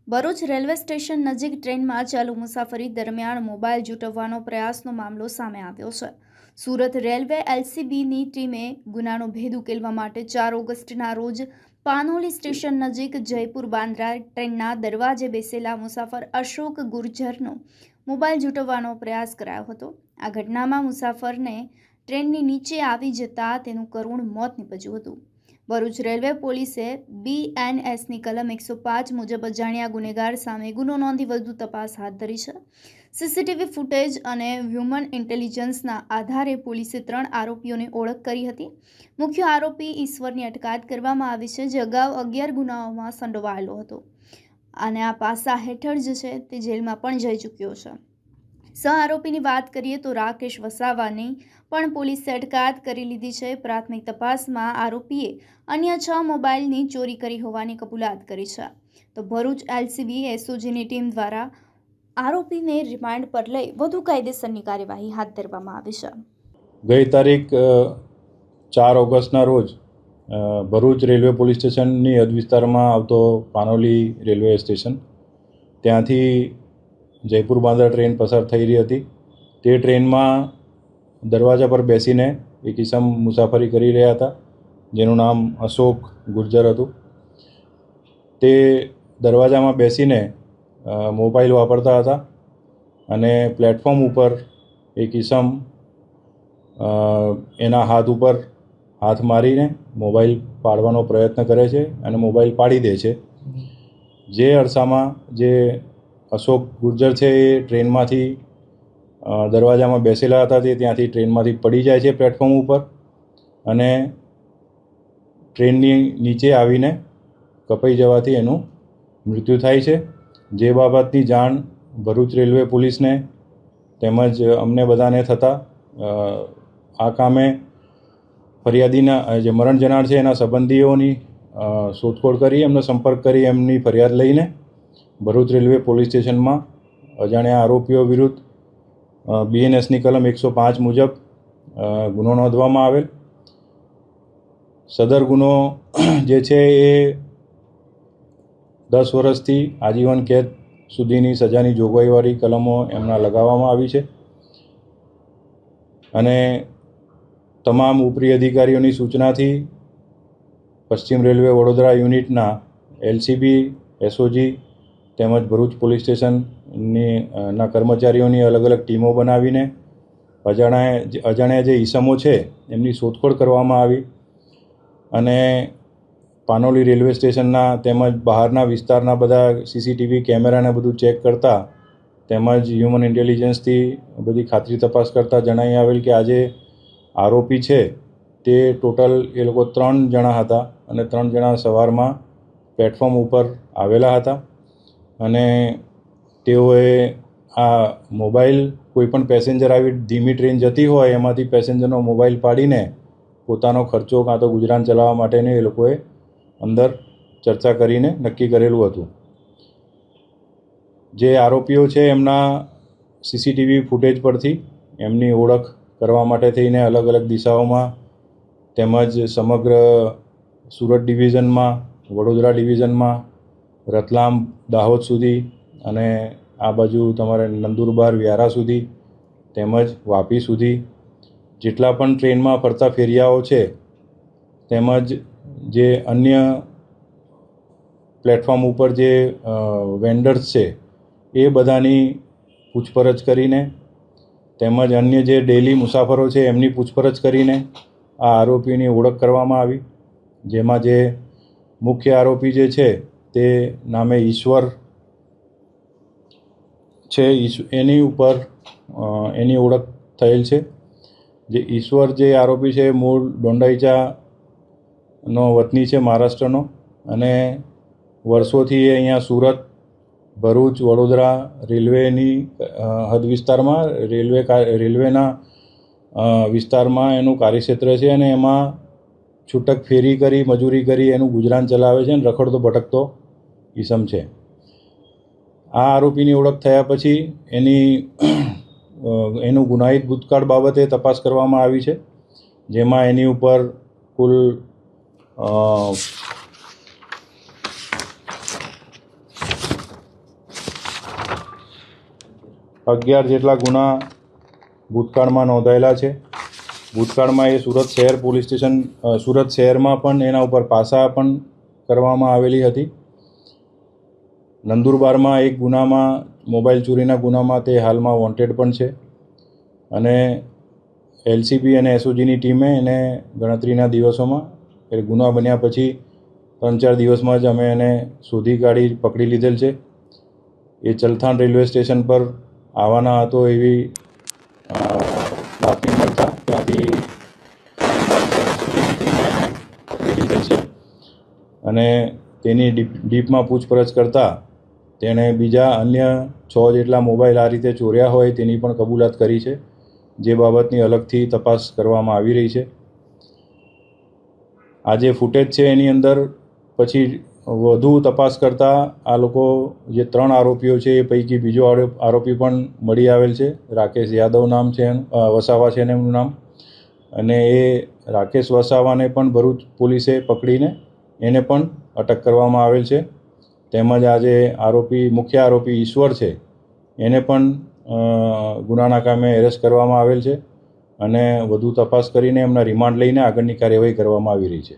Bharuch railway station નજીક ટ્રેનમાં ચાલુ મુસાફરી દરમિયાન મોબાઈલ જૂંટવવાનો પ્રયાસનો મામલો સામે આવ્યો છે. સુરત રેલવે એલસીબીની ટીમે ગુનાનો ભેદ ઉકેલવા માટે 4 ઓગસ્ટના રોજ પાનોલી સ્ટેશન નજીક જયપુર બાંદ્રા ટ્રેનના દરવાજે બેસેલા મુસાફર અશોક ગુર્જરનો મોબાઈલ જૂંટવવાનો પ્રયાસ કરાયો હતો. આ ઘટનામાં મુસાફરને ટ્રેનની નીચે આવી જતા તેનું કરુણ મોત નીપજ્યું હતું. ભરૂચ રેલવે પોલીસે BNSની કલમ 105 મુજબ અજાણ્યા ગુનેગાર સામે ગુનો નોંધી વધુ તપાસ હાથ ધરી છે. સીસીટીવી ફૂટેજ અને હ્યુમન ઇન્ટેલિજન્સના આધારે પોલીસે 3 આરોપીઓની ઓળખ કરી હતી. મુખ્ય આરોપી ઈશ્વરની અટકાયત કરવામાં આવી છે, જે અગાઉ 11 ગુનાઓમાં સંડોવાયેલો હતો અને આ પાસા હેઠળ જ છે તે જેલમાં પણ જઈ ચૂક્યો છે. સહ આરોપીની વાત કરીએ તો રાકેશ વસાવાની પણ પોલીસે અટકાયત કરી લીધી છે. પ્રાથમિક તપાસમાં આરોપીએ અન્ય 6 મોબાઈલની ચોરી કરી હોવાની કબૂલાત કરી છે. તો ભરૂચ એલસીબી એસઓજીની ટીમ દ્વારા આરોપીને રિમાન્ડ પર લઈ વધુ કાયદેસરની કાર્યવાહી હાથ ધરવામાં આવી છે. ગઈ તારીખ 4 ઓગસ્ટના રોજ ભરૂચ રેલવે પોલીસ સ્ટેશનની હદ વિસ્તારમાં આવતો પાનોલી રેલવે સ્ટેશન ત્યાંથી જયપુર બાંદ્રા ટ્રેન પસાર થઈ રહી હતી. તે ટ્રેનમાં દરવાજા પર બેસીને એક ઈસમ મુસાફરી કરી રહ્યા હતા, જેનું નામ અશોક ગુર્જર હતું. તે દરવાજામાં બેસીને મોબાઈલ વાપરતા હતા અને પ્લેટફોર્મ ઉપર એક ઈસમ એના હાથ ઉપર હાથ મારીને મોબાઈલ પાડવાનો પ્રયત્ન કરે છે અને મોબાઈલ પાડી દે છે. જે અરસામાં જે અશોક ગુર્જર છે એ ટ્રેનમાંથી દરવાજામાં બેસેલા હતા, તે ત્યાંથી ટ્રેનમાંથી પડી જાય છે પ્લેટફોર્મ ઉપર અને ટ્રેનની નીચે આવીને કપાઈ જવાથી એનું મૃત્યુ થાય છે. જે બાબતની જાણ ભરૂચ રેલવે પોલીસને તેમજ અમને બધાને થતાં આ કામે ફરિયાદીના જે મરણ જનાર છે એના સંબંધીઓની શોધખોળ કરી એમનો સંપર્ક કરી એમની ફરિયાદ લઈને ભરૂચ રેલવે પોલીસ સ્ટેશનમાં અજાણ્યા આરોપીઓ વિરુદ્ધ BNSની કલમ 105 મુજબ ગુનો નોંધવામાં આવેલ. સદર ગુનો જે છે એ 10 વર્ષથી આજીવન કેદ સુધીની સજાની જોગવાઈવાળી કલમો એમના લગાવવામાં આવી છે અને તમામ ઉપરી અધિકારીઓની સૂચનાથી પશ્ચિમ રેલવે વડોદરા યુનિટના LCB, SOG તેમજ ભરૂચ પોલીસ સ્ટેશનના કર્મચારીઓની અલગ અલગ ટીમો બનાવીને અજાણ્યા જે ઈસમો છે એમની શોધખોળ કરવામાં આવી અને પાનોલી રેલવે સ્ટેશનના તેમજ બહારના વિસ્તારના બધા CCTV કેમેરાને બધું ચેક કરતા તેમજ હ્યુમન ઇન્ટેલિજન્સથી બધી ખાતરી તપાસ કરતાં જણાઈ આવેલ કે આજે આરોપી છે તે ટોટલ એ લોકો 3 જણા હતા અને 3 જણા સવારમાં પ્લેટફોર્મ ઉપર આવેલા હતા અને તેઓએ આ મોબાઈલ કોઈપણ પેસેન્જર આવી ધીમી ટ્રેન જતી હોય એમાંથી પેસેન્જરનો મોબાઈલ પાડીને પોતાનો ખર્ચો કાં તો ગુજરાન ચલાવવા માટેને એ લોકોએ અંદર ચર્ચા કરીને નક્કી કરેલું હતું. જે આરોપીઓ છે એમના CCTV ફૂટેજ પરથી એમની ઓળખ કરવા માટે થઈને અલગ અલગ દિશાઓમાં તેમજ સમગ્ર સુરત ડિવિઝનમાં, વડોદરા ડિવિઝનમાં, રતલામ, દાહોદ સુધી અને આ બાજુ તમારે નંદુરબાર, વ્યારા સુધી તેમજ વાપી સુધી જેટલા પણ ટ્રેનમાં ફરતા ફેરિયાઓ છે તેમજ જે અન્ય પ્લેટફોર્મ ઉપર જે વેન્ડર્સ છે એ બધાની પૂછપરછ કરીને તેમજ અન્ય જે ડેલી મુસાફરો છે એમની પૂછપરછ કરીને આ આરોપીની ઓળખ કરવામાં આવી. જેમાં જે મુખ્ય આરોપી જે છે તે નામે ઈશ્વર છે, એની ઉપર એની ઓળખ થયેલ છે. જે ઈશ્વર જે આરોપી છે મૂળ દોંડાઈચાનો વતની છે, મહારાષ્ટ્રનો, અને વર્ષોથી એ અહીંયા સુરત, ભરૂચ, વડોદરા રેલવેની હદ વિસ્તારમાં રેલવેના વિસ્તારમાં એનું કાર્યક્ષેત્ર છે અને એમાં છૂટક ફેરી કરી મજૂરી કરી એનું ગુજરાન ચલાવે છે અને રખડતો ભટકતો ઈસમ છે. આ આરોપીની ઓળખ થયા પછી એનું ગુનાહિત ભૂતકાળ બાબતે તપાસ કરવામાં આવી છે, જેમાં એની ઉપર કુલ 11 જેટલા ગુના ભૂતકાળમાં નોંધાયેલા છે. ભૂતકાળમાં એ સુરત શહેર પોલીસ સ્ટેશન સુરત શહેરમાં પણ એના ઉપર પાસા પણ કરવામાં આવેલી હતી. નંદુરબારમાં એક ગુનામાં મોબાઈલ ચોરીના ગુનામાં તે હાલમાં વોન્ટેડ પણ છે અને એલસીબી અને એસઓજીની ટીમે એને ગણતરીના દિવસોમાં એ ગુના બન્યા પછી 3-4 દિવસમાં જ અમે એને શોધી કાઢી પકડી લીધેલ છે. એ ચલથાણ રેલવે સ્ટેશન પર આવવાના હતો એવી બાતમી મળતા ત્યાંથી પકડી લીધેલ છે અને તેની ડીપમાં પૂછપરછ કરતાં તેણે બીજા અન્ય 6 જેટલા મોબાઈલ આ રીતે ચોર્યા હોય તેની પણ કબૂલાત કરી છે, જે બાબતની અલગથી તપાસ કરવામાં આવી રહી છે. આ જે ફૂટેજ છે એની અંદર પછી વધુ તપાસ કરતાં આ લોકો જે 3 આરોપીઓ છે એ પૈકી બીજો આરોપી પણ મળી આવેલ છે. રાકેશ યાદવ નામ છે, વસાવા છે એમનું નામ, અને એ રાકેશ વસાવાને પણ ભરૂચ પોલીસે પકડીને એને પણ અટક કરવામાં આવેલ છે. તેમજ આજે મુખ્ય આરોપી ઈશ્વર છે એને પણ ગુનાના કામે એરેસ્ટ કરવામાં આવેલ છે અને વધુ તપાસ કરીને એમના રિમાન્ડ લઈને આગળની કાર્યવાહી કરવામાં આવી રહી છે.